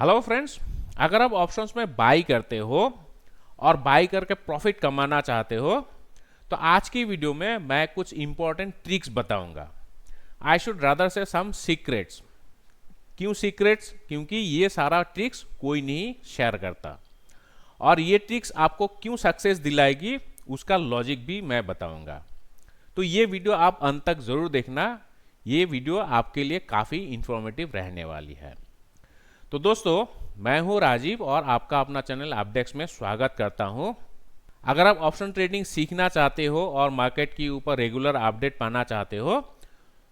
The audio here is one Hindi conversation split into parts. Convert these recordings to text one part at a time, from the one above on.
हेलो फ्रेंड्स, अगर आप ऑप्शंस में बाई करते हो और बाई करके प्रॉफिट कमाना चाहते हो तो आज की वीडियो में मैं कुछ इंपॉर्टेंट ट्रिक्स बताऊंगा। आई शुड रादर से सम सीक्रेट्स। क्यों सीक्रेट्स? क्योंकि ये सारा ट्रिक्स कोई नहीं शेयर करता और ये ट्रिक्स आपको क्यों सक्सेस दिलाएगी उसका लॉजिक भी मैं बताऊंगा। तो ये वीडियो आप अंत तक जरूर देखना। ये वीडियो आपके लिए काफ़ी इंफॉर्मेटिव रहने वाली है। तो दोस्तों, मैं हूं राजीव और आपका अपना चैनल अपडेक्स में स्वागत करता हूं। अगर आप ऑप्शन ट्रेडिंग सीखना चाहते हो और मार्केट के ऊपर रेगुलर अपडेट पाना चाहते हो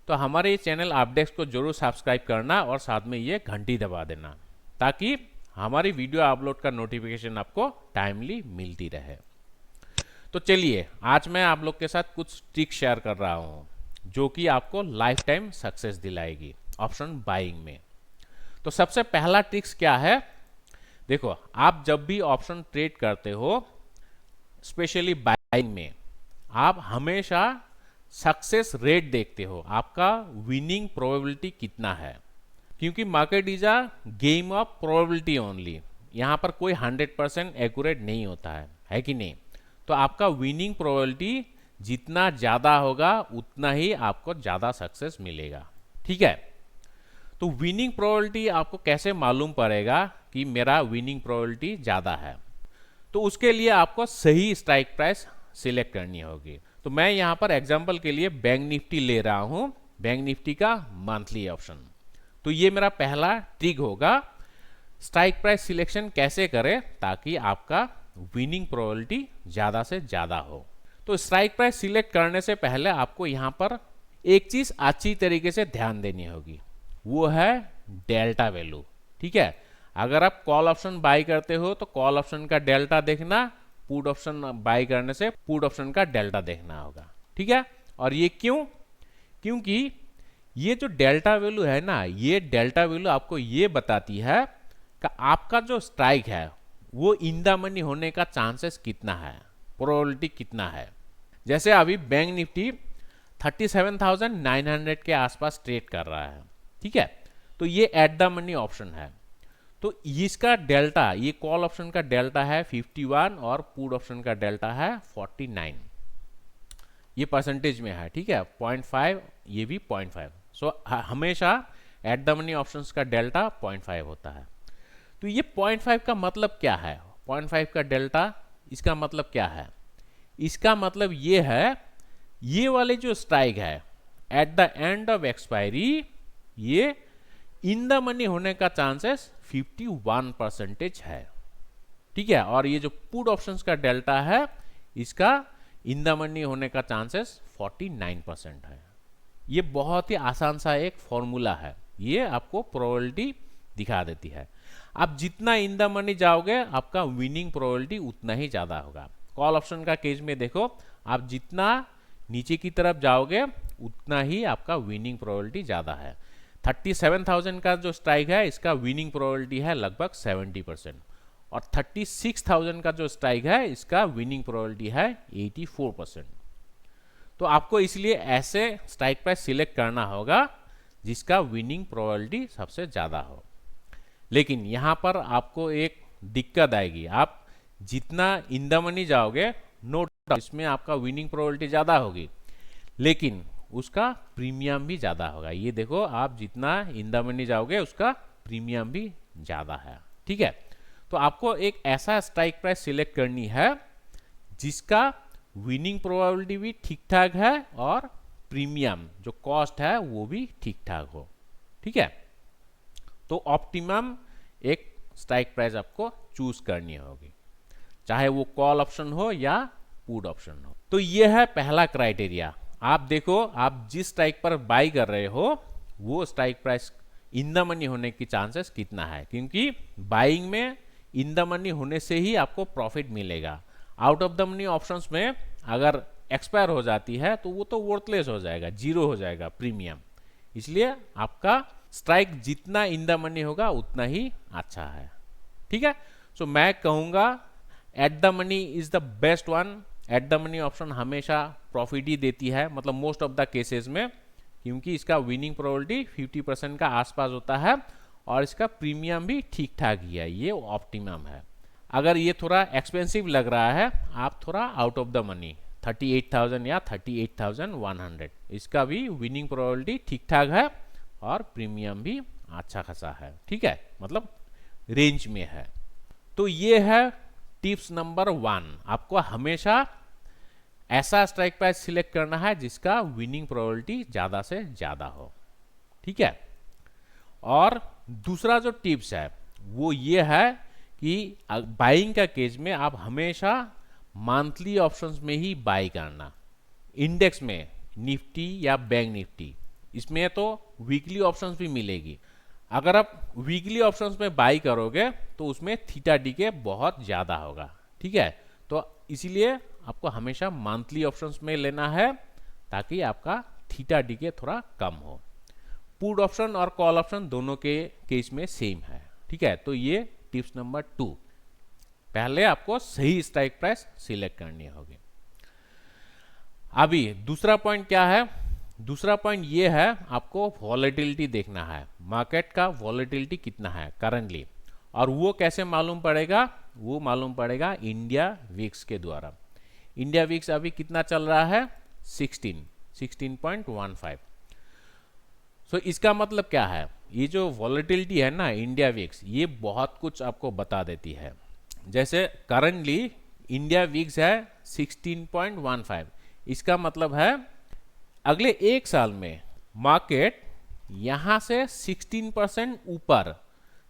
तो हमारे चैनल अपडेक्स को जरूर सब्सक्राइब करना और साथ में ये घंटी दबा देना ताकि हमारी वीडियो अपलोड का नोटिफिकेशन आपको टाइमली मिलती रहे। तो चलिए, आज मैं आप लोग के साथ कुछ ट्रिक शेयर कर रहा हूं जो कि आपको लाइफ टाइम सक्सेस दिलाएगी ऑप्शन बाइंग में। तो सबसे पहला ट्रिक्स क्या है? देखो, आप जब भी ऑप्शन ट्रेड करते हो, स्पेशली बाइंग में, आप हमेशा सक्सेस रेट देखते हो, आपका विनिंग प्रोबेबिलिटी कितना है, क्योंकि market is a game of probability only. यहां पर कोई 100% एक्यूरेट नहीं होता है कि नहीं? तो आपका विनिंग प्रोबेबिलिटी जितना ज्यादा होगा उतना ही आपको ज्यादा सक्सेस मिलेगा। ठीक है? तो विनिंग प्रोबेबिलिटी आपको कैसे मालूम पड़ेगा कि मेरा विनिंग प्रोबेबिलिटी ज़्यादा है? तो उसके लिए आपको सही स्ट्राइक प्राइस सिलेक्ट करनी होगी। तो मैं यहाँ पर एग्जांपल के लिए बैंक निफ्टी ले रहा हूँ, बैंक निफ्टी का मंथली ऑप्शन। तो ये मेरा पहला ट्रिक होगा, स्ट्राइक प्राइस सिलेक्शन कैसे करें ताकि आपका विनिंग प्रोबेबिलिटी ज़्यादा से ज़्यादा हो। तो स्ट्राइक प्राइस सिलेक्ट करने से पहले आपको यहाँ पर एक चीज़ अच्छी तरीके से ध्यान देनी होगी, वो है डेल्टा वैल्यू। ठीक है? अगर आप कॉल ऑप्शन बाई करते हो तो कॉल ऑप्शन का डेल्टा देखना, पुट ऑप्शन बाई करने से पुट ऑप्शन का डेल्टा देखना होगा। ठीक है? और ये क्यों? क्योंकि ये जो डेल्टा वैल्यू है ना, ये डेल्टा वैल्यू आपको ये बताती है कि आपका जो स्ट्राइक है वो इन द मनी होने का चांसेस कितना है, प्रोबेबिलिटी कितना है। जैसे अभी बैंक निफ्टी 37,900 के आसपास ट्रेड कर रहा है। ठीक है? तो ये एट द मनी ऑप्शन है। तो इसका डेल्टा, ये कॉल ऑप्शन का डेल्टा है 51 और पुट ऑप्शन का डेल्टा है 49। ये परसेंटेज में है। ठीक है? 0.5, ये भी 0.5। सो हमेशा एट द मनी ऑप्शंस का डेल्टा 0.5 होता है। तो ये 0.5 का मतलब क्या है? 0.5 का डेल्टा, इसका मतलब क्या है? इसका मतलब ये है, ये वाले जो स्ट्राइक है at the end of expiry, ये इन द मनी होने का चांसेस 51% है। ठीक है? और ये जो पुट ऑप्शंस का डेल्टा है, इसका इन द मनी होने का चांसेस 49% है। ये बहुत ही आसान सा एक फॉर्मूला है, ये आपको प्रोबेबिलिटी दिखा देती है। आप जितना इन द मनी जाओगे आपका विनिंग प्रोबेबिलिटी उतना ही ज्यादा होगा। कॉल ऑप्शन का केस में देखो, आप जितना नीचे की तरफ जाओगे उतना ही आपका विनिंग प्रोबेबिलिटी ज्यादा है। 37,000 का जो स्ट्राइक है, इसका विनिंग प्रोबेबिलिटी है लगभग 70% और 36,000 का जो स्ट्राइक है, इसका विनिंग प्रोबेबिलिटी है 84%। तो आपको इसलिए ऐसे स्ट्राइक प्राइस सिलेक्ट करना होगा जिसका विनिंग प्रोबेबिलिटी सबसे ज्यादा हो। लेकिन यहां पर आपको एक दिक्कत आएगी, आप जितना इन द मनी जाओगे, नो डाउट इसमें आपका विनिंग प्रोबेबिलिटी ज्यादा होगी, लेकिन उसका प्रीमियम भी ज्यादा होगा। ये देखो, आप जितना इन द मनी जाओगे उसका प्रीमियम भी ज्यादा है। ठीक है? तो आपको एक ऐसा स्ट्राइक प्राइस सिलेक्ट करनी है जिसका विनिंग प्रोबेबिलिटी भी ठीक ठाक है और प्रीमियम जो कॉस्ट है वो भी ठीक ठाक हो। ठीक है? तो ऑप्टिमम एक स्ट्राइक प्राइस आपको चूज करनी होगी, चाहे वो कॉल ऑप्शन हो या पुट ऑप्शन हो। तो ये है पहला क्राइटेरिया। आप देखो, आप जिस स्ट्राइक पर बाई कर रहे हो वो strike price in the money होने की चांसेस कितना है, क्योंकि बाइंग में इन द मनी होने से ही आपको प्रॉफिट मिलेगा। Out of the money options में अगर एक्सपायर हो जाती है तो वो तो वर्थलेस हो जाएगा, जीरो हो जाएगा प्रीमियम। इसलिए आपका स्ट्राइक जितना इन द मनी होगा उतना ही अच्छा है। ठीक है? सो मैं कहूंगा at the money is the best one. At the money option हमेशा प्रॉफिट ही देती है, मतलब मोस्ट ऑफ द केसेस में, क्योंकि इसका विनिंग प्रोबेबिलिटी 50% का आसपास होता है और इसका प्रीमियम भी ठीक ठाक ही है, ये ऑप्टिमम है। अगर ये थोड़ा एक्सपेंसिव लग रहा है, आप थोड़ा आउट ऑफ द मनी 38,000 या 38,100, इसका भी विनिंग प्रोबेबिलिटी ठीक ठाक है और प्रीमियम भी अच्छा खासा है, ठीक है, मतलब रेंज में है। तो ये है टिप्स नंबर 1, आपको हमेशा ऐसा स्ट्राइक प्राइस सिलेक्ट करना है जिसका विनिंग प्रोबेबिलिटी ज़्यादा से ज़्यादा हो, ठीक है। और दूसरा जो टिप्स है वो ये है कि बाइंग का केस में आप हमेशा मंथली ऑप्शंस में ही बाई करना। इंडेक्स में निफ्टी या बैंक निफ्टी, इसमें तो वीकली ऑप्शंस भी मिलेगी। अगर आप वीकली ऑप्शंस में बाई करोगे तो उसमें थीटा डीके बहुत ज़्यादा होगा, ठीक है। तो इसीलिए आपको हमेशा मंथली ऑप्शंस में लेना है ताकि आपका थीटा डीके थोड़ा कम हो। पुट ऑप्शन और कॉल ऑप्शन दोनों के केस में सेम है, ठीक है। तो ये टिप्स नंबर 2, पहले आपको सही स्ट्राइक प्राइस सिलेक्ट करनी होगी। अभी दूसरा पॉइंट क्या है? दूसरा पॉइंट ये है, आपको वॉलेटिलिटी देखना है, मार्केट का वॉलेटिलिटी कितना है करंटली। और वो कैसे मालूम पड़ेगा? वो मालूम पड़ेगा इंडिया विक्स के द्वारा। इंडिया विक्स अभी कितना चल रहा है? 16.15। सो इसका मतलब क्या है? ये जो वॉलेटिलिटी है ना इंडिया विक्स, ये बहुत कुछ आपको बता देती है। जैसे करंटली इंडिया विक्स है 16.15, इसका मतलब है अगले एक साल में मार्केट यहां से 16% ऊपर,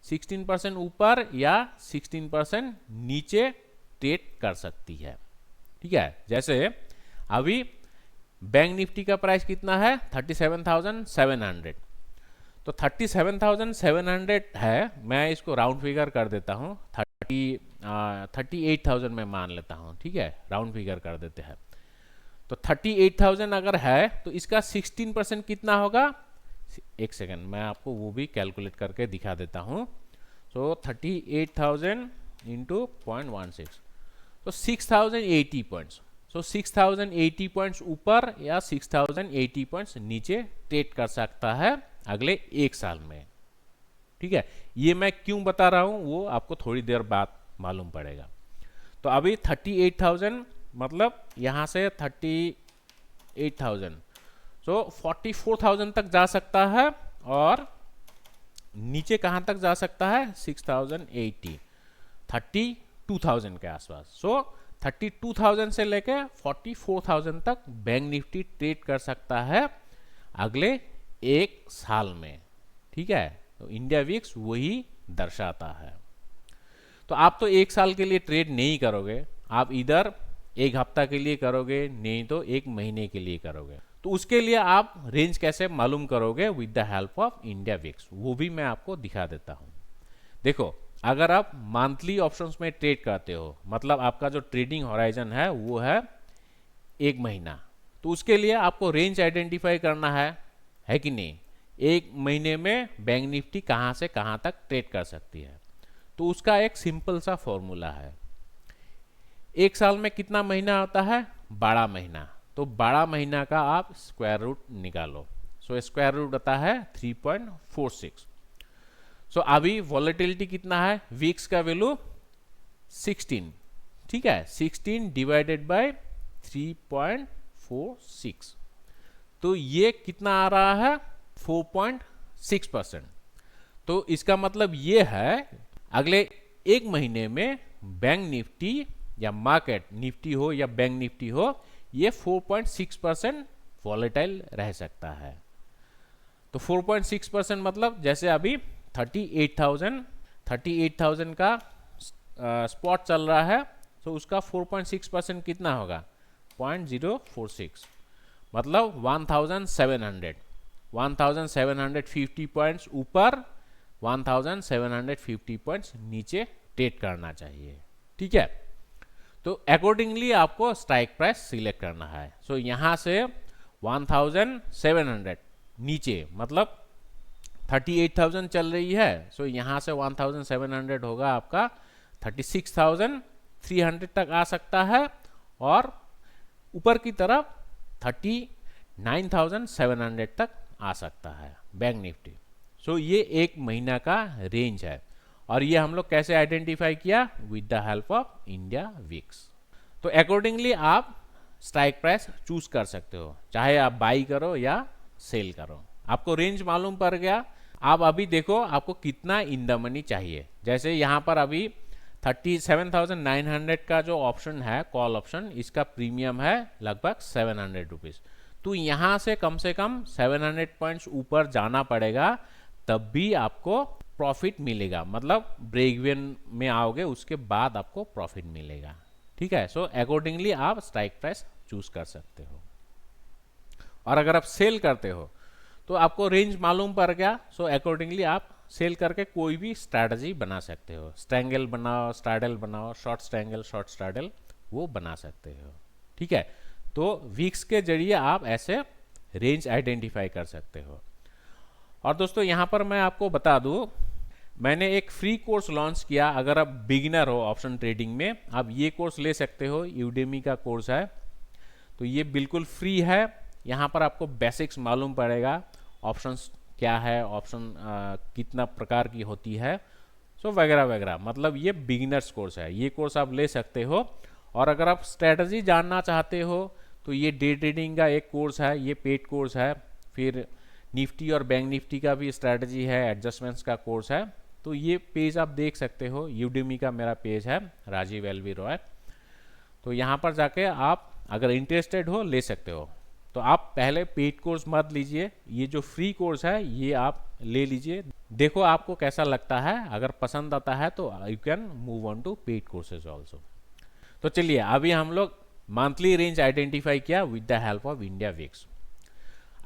16% ऊपर या 16% नीचे ट्रेड कर सकती है, ठीक है। जैसे अभी बैंक निफ्टी का प्राइस कितना है? 37,700। तो 37,700 है, मैं इसको राउंड फिगर कर देता हूँ, 38,000 में मान लेता हूँ, ठीक है, राउंड फिगर कर देते हैं। तो 38,000 अगर है तो इसका 16% कितना होगा? एक सेकंड, मैं आपको वो भी कैलकुलेट करके दिखा देता हूँ। सो 38,000 इंटू 0.16, तो 6,080 पॉइंट्स। सो 6,080 पॉइंट्स ऊपर या 6,080 पॉइंट्स नीचे ट्रेड कर सकता है अगले एक साल में, ठीक है। ये मैं क्यों बता रहा हूं वो आपको थोड़ी देर बाद मालूम पड़ेगा। तो अभी 38,000 मतलब यहां से 38,000, सो 44,000 तक जा सकता है और नीचे कहां तक जा सकता है? 6,080, 32,000 के आसपास। सो 32,000 से लेकर 44,000 तक बैंक निफ्टी ट्रेड कर सकता है अगले एक साल में, ठीक है। तो इंडिया विक्स वही दर्शाता है। तो आप तो एक साल के लिए ट्रेड नहीं करोगे, आप इधर एक हफ्ता के लिए करोगे, नहीं तो एक महीने के लिए करोगे। तो उसके लिए आप रेंज कैसे मालूम करोगे? With the help of India Vicks, वो भी मैं आपको दिखा देता हूं। देखो, अगर आप मंथली ऑप्शंस में ट्रेड करते हो, मतलब आपका जो ट्रेडिंग होराइजन है वो है एक महीना, तो उसके लिए आपको रेंज आइडेंटिफाई करना है कि नहीं? एक महीने में बैंक निफ्टी कहां से कहां तक ट्रेड कर सकती है। तो उसका एक सिंपल सा फॉर्मूला है। एक साल में कितना महीना होता है? 12 महीना। तो 12 महीना का आप स्क्वायर रूट निकालो। सो स्क्वायर रूट आता है 3.46। सो अभी वॉलेटिलिटी कितना है? वीक्स का वैल्यू 16, ठीक है, 16 डिवाइडेड बाय 3.46, तो ये कितना आ रहा है? 4.6%। तो इसका मतलब ये है अगले एक महीने में बैंक निफ्टी या मार्केट निफ्टी हो या बैंक निफ्टी हो, ये 4.6% वॉलेटाइल रह सकता है। तो 4.6% मतलब जैसे अभी 38,000 का स्पॉट चल रहा है, तो उसका 4.6% कितना होगा? 0.046, मतलब 1,750 पॉइंट्स ऊपर, 1,750 पॉइंट्स नीचे ट्रेड करना चाहिए, ठीक है। तो अकॉर्डिंगली आपको स्ट्राइक प्राइस सिलेक्ट करना है। सो यहां से 1,700 नीचे, मतलब 38,000 चल रही है, सो यहां से 1,700 होगा आपका 36,300 तक आ सकता है, और ऊपर की तरफ 39,700 तक आ सकता है बैंक निफ्टी। सो ये एक महीना का रेंज है, और ये हम लोग कैसे आइडेंटिफाई किया? With the help of India Vicks. तो अकॉर्डिंगली आप स्ट्राइक प्राइस चूज कर सकते हो, चाहे आप बाई करो या सेल करो। आपको रेंज मालूम पड़ गया। आप अभी देखो आपको कितना इन द मनी चाहिए। जैसे यहाँ पर अभी 37,900 का जो ऑप्शन है, कॉल ऑप्शन, इसका प्रीमियम है लगभग 700 रुपीज। तो यहाँ से कम 700 पॉइंट्स ऊपर जाना पड़ेगा, तब भी आपको प्रॉफिट मिलेगा। मतलब ब्रेक इवन में आओगे उसके बाद आपको प्रॉफिट मिलेगा। ठीक है, सो अकॉर्डिंगली आप स्ट्राइक प्राइस चूज कर सकते हो। और अगर आप सेल करते हो तो आपको रेंज मालूम पड़ गया, सो अकॉर्डिंगली आप सेल करके कोई भी स्ट्रैटेजी बना सकते हो। स्ट्रैंगल बनाओ, स्ट्रैडल बनाओ, शॉर्ट स्ट्रैंगल, शॉर्ट स्ट्रैडल, वो बना सकते हो। ठीक है, तो वीक्स के जरिए आप ऐसे रेंज आइडेंटिफाई कर सकते हो। और दोस्तों यहाँ पर मैं आपको बता दूं, मैंने एक फ्री कोर्स लॉन्च किया। अगर आप बिगिनर हो ऑप्शन ट्रेडिंग में, आप ये कोर्स ले सकते हो। यूडेमी का कोर्स है, तो ये बिल्कुल फ्री है। यहाँ पर आपको बेसिक्स मालूम पड़ेगा, ऑप्शंस क्या है, ऑप्शन कितना प्रकार की होती है, सो वगैरह वगैरह। मतलब ये बिगिनर्स कोर्स है, ये कोर्स आप ले सकते हो। और अगर आप स्ट्रेटजी जानना चाहते हो तो ये डे ट्रेडिंग का एक कोर्स है, ये पेड कोर्स है। फिर निफ्टी और बैंक निफ्टी का भी स्ट्रेटजी है, एडजस्टमेंट्स का कोर्स है। तो ये पेज आप देख सकते हो, यूडेमी का मेरा पेज है, राजीव एलवी रॉय। तो यहाँ पर जाके आप अगर इंटरेस्टेड हो ले सकते हो। तो आप पहले पेड कोर्स मत लीजिए, ये जो फ्री कोर्स है ये आप ले लीजिए, देखो आपको कैसा लगता है। अगर पसंद आता है तो you can move on to paid courses also. तो चलिए, अभी हम लोग मंथली रेंज आइडेंटिफाई किया with the help of India VIX.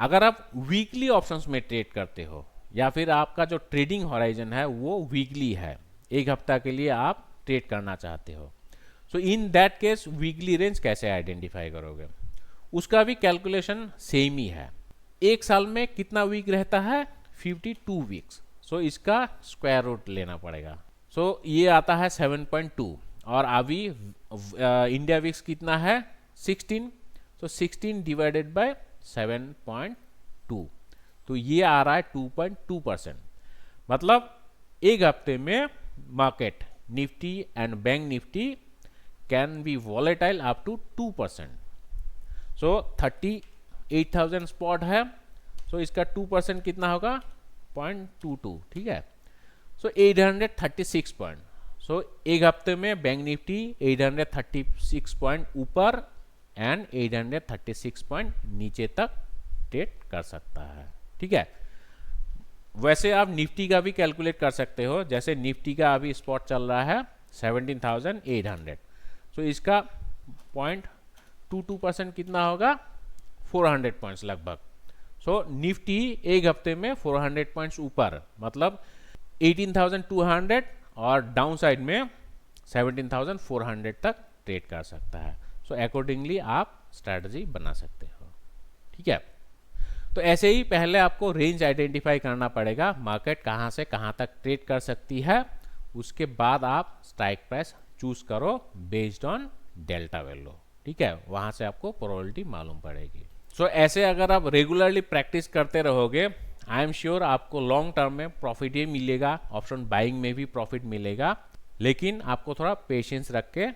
अगर आप वीकली ऑप्शंस में ट्रेड करते हो, या फिर आपका जो ट्रेडिंग हॉराइजन है वो वीकली है, एक हफ्ता के लिए आप ट्रेड करना चाहते हो, so in that case weekly range कैसे आइडेंटिफाई करोगे? उसका भी कैलकुलेशन सेम ही है। एक साल में कितना वीक रहता है? 52 वीक्स। सो इसका स्क्वायर रूट लेना पड़ेगा। सो ये आता है 7.2, और अभी इंडिया विक्स कितना है? 16। सो 16 डिवाइडेड बाय 7.2, तो ये आ रहा है 2.2%। मतलब एक हफ्ते में market Nifty and bank Nifty can be volatile up to 2%। So 38,000 spot है, सो इसका 2% कितना होगा? 0.22। ठीक है, सो 836 पॉइंट। सो एक हफ्ते में बैंक निफ्टी 836 पॉइंट ऊपर एंड 836 पॉइंट नीचे तक ट्रेड कर सकता है। ठीक है, वैसे आप निफ्टी का भी कैलकुलेट कर सकते हो। जैसे निफ्टी का अभी स्पॉट चल रहा है 17,800, सो इसका 0.22% कितना होगा? 400 पॉइंट्स लगभग। सो निफ्टी एक हफ्ते में 400 पॉइंट्स ऊपर, मतलब 18,200, और डाउन साइड में 17,400 तक ट्रेड कर सकता है। सो अकॉर्डिंगली आप स्ट्रैटेजी बना सकते हो। ठीक है, तो ऐसे ही पहले आपको रेंज आइडेंटिफाई करना पड़ेगा, मार्केट कहाँ से कहाँ तक ट्रेड कर सकती है। उसके बाद आप स्ट्राइक प्राइस चूज करो बेस्ड ऑन डेल्टा वैल्यू। ठीक है, वहां से आपको प्रोबेबिलिटी मालूम पड़ेगी। सो ऐसे अगर आप रेगुलरली प्रैक्टिस करते रहोगे, आई एम श्योर आपको लॉन्ग टर्म में प्रॉफिट ही मिलेगा, ऑप्शन बाइंग में भी प्रॉफिट मिलेगा। लेकिन आपको थोड़ा पेशेंस रख के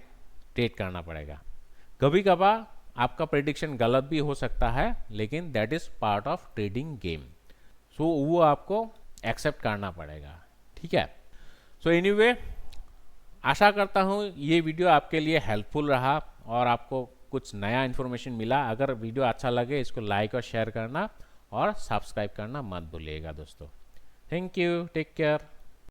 ट्रेड करना पड़ेगा। कभी कभार आपका प्रेडिक्शन गलत भी हो सकता है, लेकिन that is part of trading game, so वो आपको एक्सेप्ट करना पड़ेगा। ठीक है, सो एनीवे, आशा करता हूँ ये वीडियो आपके लिए हेल्पफुल रहा और आपको कुछ नया इन्फॉर्मेशन मिला। अगर वीडियो अच्छा लगे इसको लाइक और शेयर करना और सब्सक्राइब करना मत भूलिएगा दोस्तों। Thank you, take care.